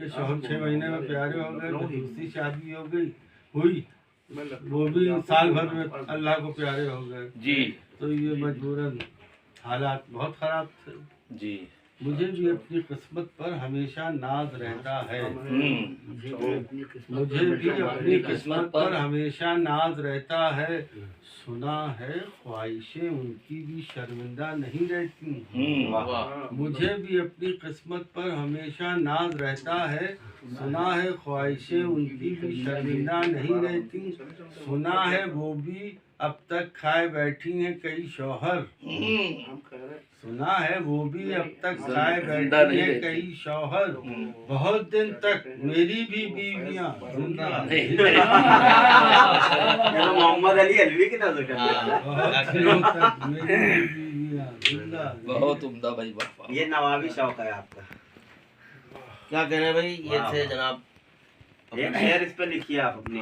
कि शौहर 6 महीने में प्यारे हो गए, तो दूसरी शादी हो गई हुई, वो भी साल भर में अल्लाह को प्यारे हो गए जी तो ये मजबूरन हालात बहुत खराब थे जी। मुझे भी अपनी किस्मत पर हमेशा नाज रहता है मुझे भी अपनी किस्मत पर हमेशा नाज रहता है सुना है ख्वाहिशें उनकी भी शर्मिंदा नहीं रहती मुझे भी अपनी किस्मत पर हमेशा नाज रहता है सुना है ख्वाहिशें उनकी भी शर्मिंदा नहीं रहती सुना है वो भी अब तक खाए बैठी हैं कई शौहर सुना है वो भी अब तक खाए बैठी हैं कई शौहर बहुत दिन तक मेरी भी बीवियां जिंदा मोहम्मद अली अलवी की नजर बहुत दिनों तक मेरी भी बीवियां जिंदा बहुत उम्दा भाई बापा। ये नवाबी शौक है आपका। क्या कह रहे हैं भाई, ये थे जनाब एक शेर इस पर लिखिए आप अपनी।